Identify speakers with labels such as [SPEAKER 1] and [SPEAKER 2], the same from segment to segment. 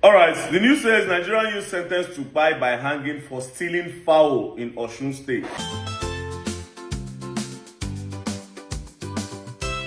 [SPEAKER 1] Alright, the news says Nigerian youth sentenced to die by hanging for stealing fowl in Osun State.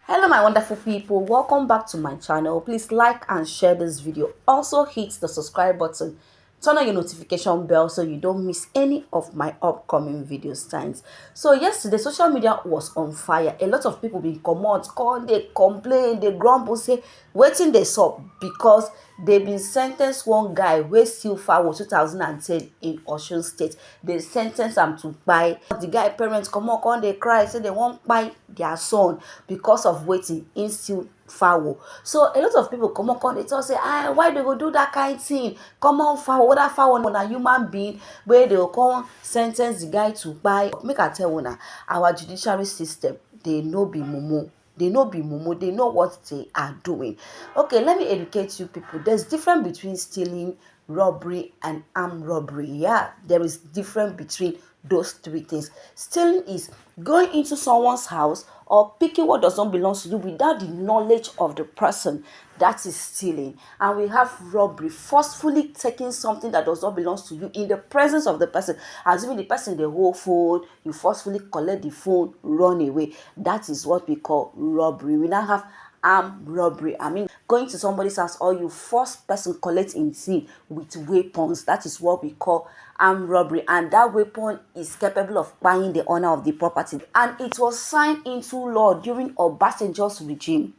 [SPEAKER 2] Hello my wonderful people, welcome back to my channel. Please like and share this video. Also hit the subscribe button, turn on your notification bell so you don't miss any of my upcoming videos times. So yesterday social media was on fire. A lot of people been call, they complain, they grumble, say waiting they sup because they been sentenced one guy wey steal fowl 2010 in Osun State. They sentenced am to buy. The guy parents come they cry, say they won't buy their son because of waiting in steal fowl. So a lot of people come they talk say, why they go do that kind thing? Come on, fowl, that fowl na human being where they will come sentence the guy to buy. Make I tell una, our judiciary system, they no be mumu. They know be mumu, they know what they are doing. Okay, let me educate you people. There's difference between stealing, robbery, and armed robbery. Yeah, there is difference between those three things. Stealing is going into someone's house or picking what does not belong to you without the knowledge of the person. That is stealing. And we have robbery, forcefully taking something that does not belong to you in the presence of the person, assuming the person the whole phone, you forcefully collect the phone, run away. That is what we call robbery. We now have armed robbery. I mean, going to somebody's house or you force person collect in sin with weapons. That is what we call armed robbery, and that weapon is capable of buying the owner of the property. And it was signed into law during Obasanjo's regime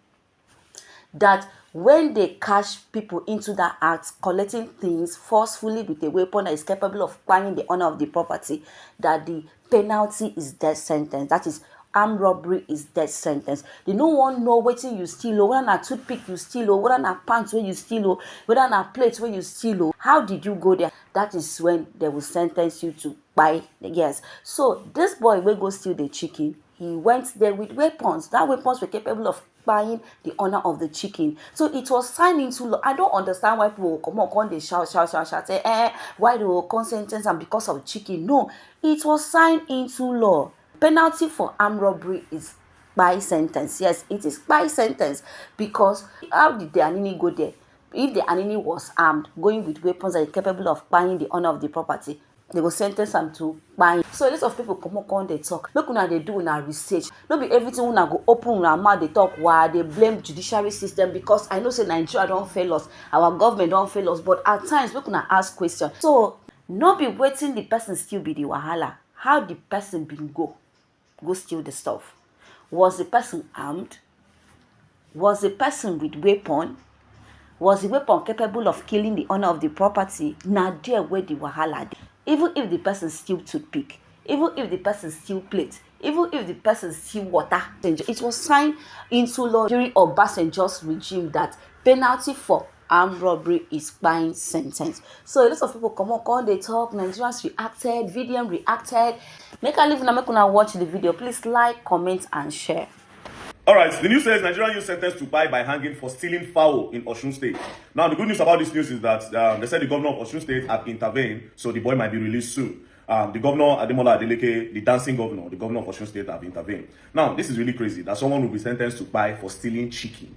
[SPEAKER 2] that when they catch people into that act, collecting things forcefully with a weapon that is capable of buying the owner of the property, that the penalty is death sentence. That is, armed robbery is death sentence. They no one know wetin you steal, whether na toothpick you steal, whether na pants wey you steal, whether na plate wey you steal. How did you go there? That is when they will sentence you to buy. Yes. So this boy wey go steal the chicken, he went there with weapons. That weapons were capable of buying the owner of the chicken. So it was signed into law. I don't understand why people come on, they shout, say, why they will come sentence and because of chicken. No, it was signed into law. Penalty for armed robbery is by sentence. Yes, it is by sentence, because how did the Anini go there? If the Anini was armed, going with weapons that are capable of buying the owner of the property, they will sentence them to buy. So a lot of people come on, they talk. Look una they do una research. Not be everything una go open una mouth they talk while they blame judiciary system, because I know say Nigeria don't fail us, our government don't fail us, but at times we can ask questions. So not be waiting the person still be the wahala. How the person been go steal the stuff? Was the person armed? Was the person with weapon? Was the weapon capable of killing the owner of the property? Now there where the wahala. Even if the person steal toothpick, even if the person steal plate, even if the person steal water, it was signed into law during Obasanjo's regime that penalty for armed robbery is buying sentence. So a lot of people come on, they talk. Nigerians reacted, VDM reacted. Make a leave now, make una watch the video. Please like, comment, and share.
[SPEAKER 1] Alright, the news says Nigerian youth sentenced to die by hanging for stealing fowl in Osun State. Now, the good news about this news is that they said the governor of Osun State have intervened, so the boy might be released soon. The governor, Ademola Adeleke, the dancing governor, the governor of Osun State have intervened. Now, this is really crazy that someone will be sentenced to die for stealing chicken.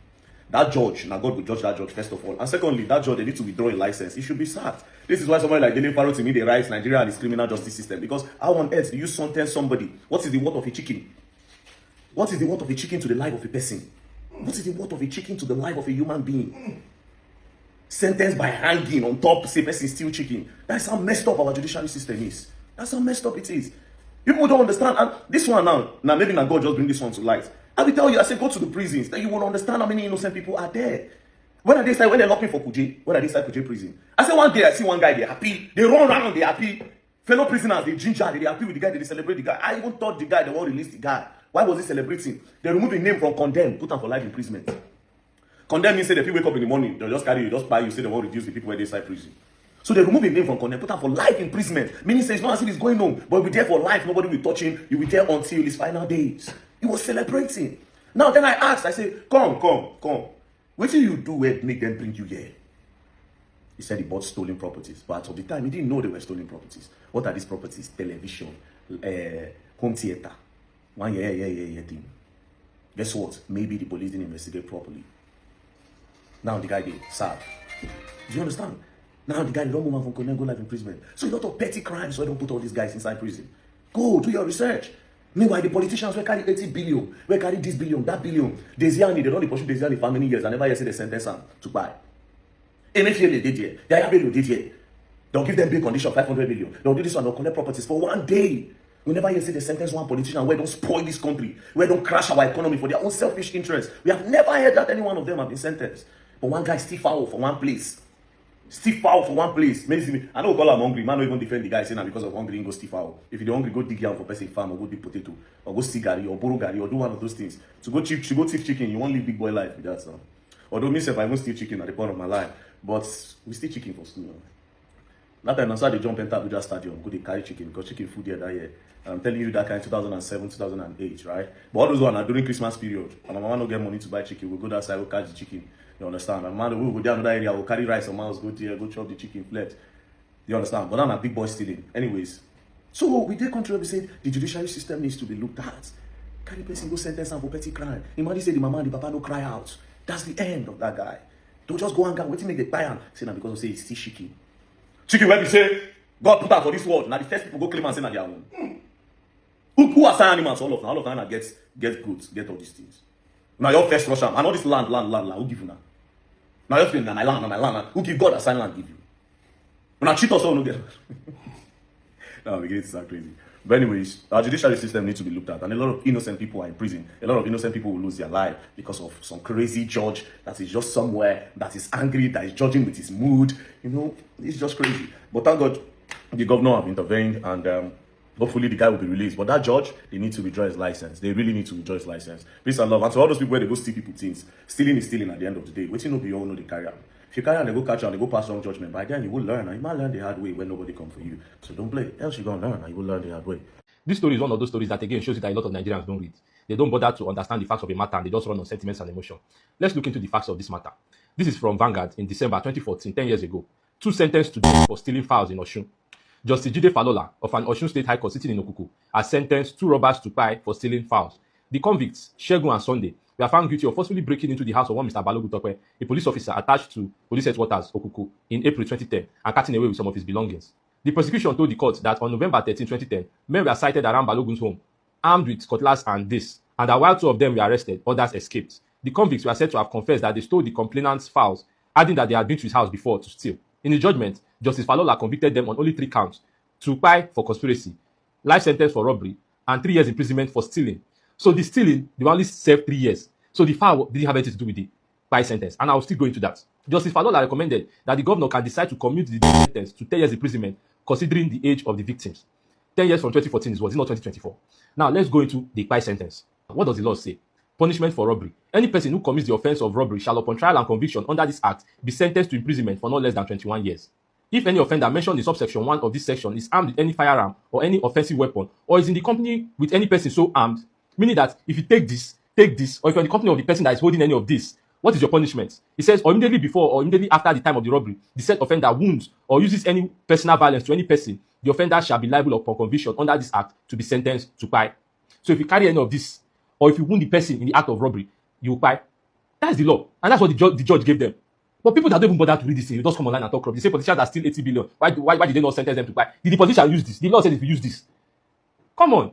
[SPEAKER 1] That judge, now God will judge that judge first of all. And secondly, that judge, they need to withdraw a license. He should be sacked. This is why somebody like Dele Farrow to me, they rise Nigeria and its criminal justice system. Because how on earth do you sentence somebody? What is the worth of a chicken? What is the worth of a chicken to the life of a person? What is the worth of a chicken to the life of a human being? Sentenced by hanging on top, say person steal chicken. That's how messed up our judiciary system is. That's how messed up it is. People don't understand. And this one now maybe now God just bring this one to light. I will tell you, I say go to the prisons, then you will understand how many innocent people are there. When they're looking for Kuje, when are they inside Kuje prison? I say one day I see one guy, they're happy. They run around, they're happy. Fellow prisoners, they ginger, they're happy with the guy, they celebrate the guy. I even thought the guy, they won't release the guy. Why was he celebrating? They removed the name from condemned, put him for life imprisonment. Condemned means say the people wake up in the morning, they'll just carry you, just buy you, say they won't reduce the people where they inside prison. So they remove the name from condemned, put him for life imprisonment. Meaning say it's not as if he's going home, but he'll be there for life, nobody will touch him, you'll be there until his final days. He was celebrating. Now then I asked, I say, come. What do you do where make them bring you here? He said he bought stolen properties, but at the time he didn't know they were stolen properties. What are these properties? Television, home theater. One year thing. Guess what? Maybe the police didn't investigate properly. Now the guy did sad. Do you understand? Now the guy don't move on from Konen, go life imprisonment. So a lot of petty crimes, so I don't put all these guys inside prison. Go do your research. Meanwhile, the politicians will carry 80 billion, will carry this billion, that billion. Desiani, they don't pursue Desiani for many years. I never hear say they sentence them to buy. MFA did here. Davido did here. They'll give them big condition, 500 million. They'll do this one, they'll collect properties for one day. We never hear say they sentence one politician where don't spoil this country, where don't crash our economy for their own selfish interests. We have never heard that any one of them have been sentenced. But one guy still foul for one place. Still foul for one place. I know we call him hungry. Man, don't even defend the guy saying that because of hungry, he go still foul. If you're hungry, go dig yam for person farm or go dig potato or go see gari or borrow gari or do one of those things. To go thief chicken, you won't live big boy life with that stuff. Although myself, I won't steal chicken at the point of my life, but we steal chicken for school. That time, I started to jump into Abuja Stadium, go to carry chicken because chicken food there that year. I'm telling you that kind of 2007, 2008, right? But all those ones are during Christmas period. And my mama don't get money to buy chicken. We'll go outside, we'll catch the chicken. You understand? And man, we'll go down to that area, we'll carry rice and mouse, go there, go chop the chicken flat. You understand? But now I'm a big boy stealing. Anyways, so we did control, we said the judiciary system needs to be looked at. Carry person go sentence for petty crime. Imagine say the mama and the papa no cry out. That's the end of that guy. Don't just go and go, wait till make the buy him. Say now because of say it's still chicken. Chicken where we say God put out for this world. Now the first people go claim and say now their own. Who assign animals all of them get goods, get all these things. Now your first rush and all this land, who give you now? Now you're feeling my land. Who give God assign land give you? When I cheat us all no get. Now we get so crazy. But anyways, our judiciary system needs to be looked at, and a lot of innocent people are in prison. A lot of innocent people will lose their life because of some crazy judge that is just somewhere, that is angry, that is judging with his mood. You know, it's just crazy. But thank God, the governor have intervened, and hopefully the guy will be released. But that judge, they need to withdraw his license. They really need to withdraw his license. Peace and love. And to all those people where they go steal people things, stealing is stealing at the end of the day. Waiting, no be all know they carry out. If you carry on, they go catch you and they go pass wrong judgment. By then, you will learn. And you might learn the hard way when nobody come for you. So don't play. Else you're going to learn and you will learn the hard way.
[SPEAKER 3] This story is one of those stories that again shows you that a lot of Nigerians don't read. They don't bother to understand the facts of a matter and they just run on sentiments and emotion. Let's look into the facts of this matter. This is from Vanguard in December 2014, 10 years ago. 2 sentenced to death for stealing fowls in Osun. Justice Jide Falola of an Osun State High Court sitting in Okuku has sentenced 2 robbers to pie for stealing fowls. The convicts, Shegun and Sunday, were found guilty of forcibly breaking into the house of one Mr. Balogun Tokwe, a police officer attached to Police Headquarters, Okuku, in April 2010 and carting away with some of his belongings. The prosecution told the court that on November 13, 2010, men were sighted around Balogun's home, armed with cutlass and this, and that while 2 of them were arrested, others escaped. The convicts were said to have confessed that they stole the complainant's fowls, adding that they had been to his house before to steal. In the judgment, Justice Falola convicted them on only 3 counts: 2 pie for conspiracy, life sentence for robbery, and 3 years imprisonment for stealing. So the stealing, they only served 3 years. So the fowl didn't have anything to do with the pie sentence, and I will still go into that. Justice Falola recommended that the governor can decide to commute the sentence to 10 years imprisonment, considering the age of the victims. 10 years from 2014 is what? It's not 2024. Now let's go into the pie sentence. What does the law say? Punishment for robbery. Any person who commits the offense of robbery shall, upon trial and conviction under this act, be sentenced to imprisonment for not less than 21 years. If any offender mentioned in subsection 1 of this section is armed with any firearm or any offensive weapon, or is in the company with any person so armed, meaning that if you take this, or if you're in the company of the person that is holding any of this, what is your punishment? It says, or immediately before or immediately after the time of the robbery, the said offender wounds or uses any personal violence to any person, the offender shall be liable upon conviction under this act to be sentenced to pie. So if you carry any of this, or if you wound the person in the act of robbery, you will pie. That's the law. And that's what the judge gave them. But people that don't even bother to read this thing, you just come online and talk rubbish. They say politicians are still 80 billion. Why did they not sentence them to pie? Did the politician use this? The law said if you use this. Come on.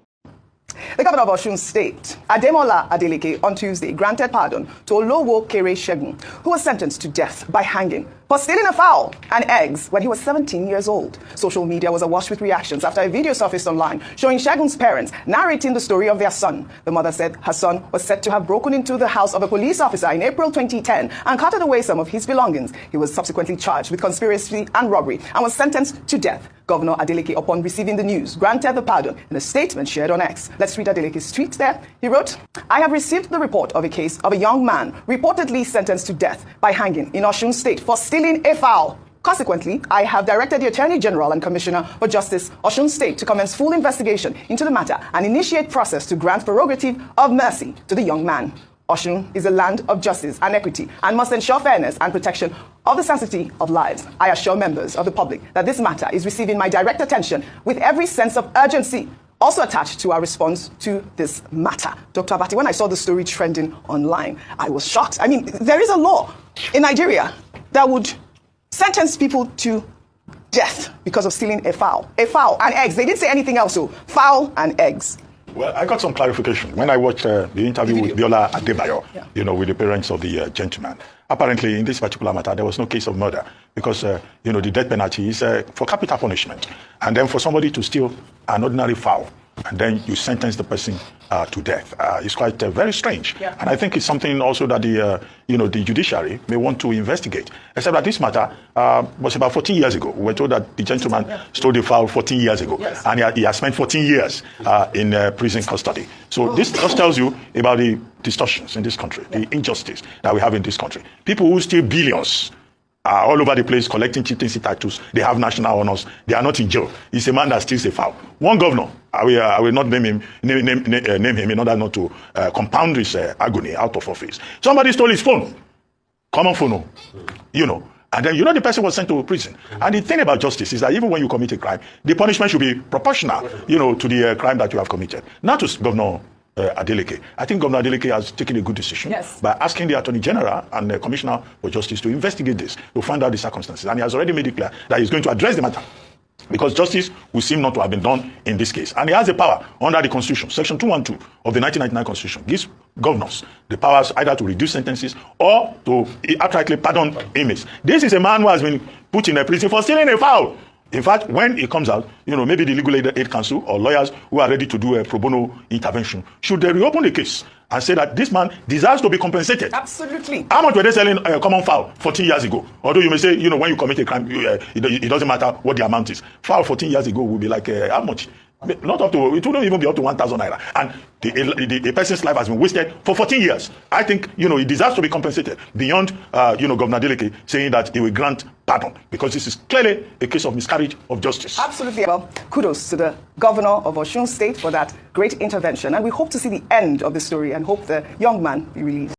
[SPEAKER 4] The governor of Osun State, Ademola Adeleke, on Tuesday granted pardon to Olowo Kere Shegun, who was sentenced to death by hanging for stealing a fowl and eggs when he was 17 years old. Social media was awash with reactions after a video surfaced online showing Shegun's parents narrating the story of their son. The mother said her son was said to have broken into the house of a police officer in April 2010 and carted away some of his belongings. He was subsequently charged with conspiracy and robbery and was sentenced to death. Governor Adeleke, upon receiving the news, granted the pardon in a statement shared on X. Let's read Adeleke's tweet there. He wrote, "I have received the report of a case of a young man reportedly sentenced to death by hanging in Osun State for stealing a fowl. Consequently, I have directed the Attorney General and Commissioner for Justice, Osun State, to commence full investigation into the matter and initiate process to grant prerogative of mercy to the young man. Osun is a land of justice and equity and must ensure fairness and protection of the sanctity of lives. I assure members of the public that this matter is receiving my direct attention with every sense of urgency also attached to our response to this matter." Dr. Abati, when I saw the story trending online, I was shocked. I mean, there is a law in Nigeria that would sentenced people to death because of stealing a fowl. A fowl and eggs. They didn't say anything else, so fowl and eggs.
[SPEAKER 5] Well, I got some clarification. When I watched the interview with Biola Adebayo, with the parents of the gentleman, apparently in this particular matter, there was no case of murder because, the death penalty is for capital punishment. And then for somebody to steal an ordinary fowl, and then you sentence the person to death. It's quite very strange.
[SPEAKER 4] Yeah.
[SPEAKER 5] And I think it's something also that the judiciary may want to investigate. Except that this matter was about 14 years ago. We were told that the gentleman stole the fowl 14 years ago.
[SPEAKER 4] Yes.
[SPEAKER 5] And he has spent 14 years in prison custody. So this just tells you about the distortions in this country, the injustice that we have in this country. People who steal billions are all over the place collecting chieftaincy titles. They have national honors. They are not in jail. He's a man that steals a fowl. One governor, I will not name him in order not to compound his agony out of office. Somebody stole his phone. Common phone, And then the person was sent to prison. And the thing about justice is that even when you commit a crime, the punishment should be proportional, to the crime that you have committed. Not to Governor Adeleke. I think Governor Adeleke has taken a good decision by asking the Attorney General and the Commissioner for Justice to investigate this, to find out the circumstances. And he has already made it clear that he's going to address the matter, because justice will seem not to have been done in this case. And he has the power under the Constitution. Section 212 of the 1999 Constitution gives governors the powers either to reduce sentences or to outrightly pardon inmates. This is a man who has been put in a prison for stealing a fowl. In fact, when it comes out, maybe the Legal Aid Council or lawyers who are ready to do a pro bono intervention should they reopen the case and say that this man deserves to be compensated.
[SPEAKER 4] Absolutely.
[SPEAKER 5] How much were they selling a common fowl 14 years ago? Although you may say, when you commit a crime, it doesn't matter what the amount is. Fowl 14 years ago would be like, how much? Not up to, it wouldn't even be up to 1,000 naira. And the person's life has been wasted for 14 years. I think, he deserves to be compensated beyond, Governor Adeleke saying that he will grant pardon, because this is clearly a case of miscarriage of justice.
[SPEAKER 4] Absolutely. Well, kudos to the governor of Osun State for that great intervention. And we hope to see the end of the story and hope the young man be released.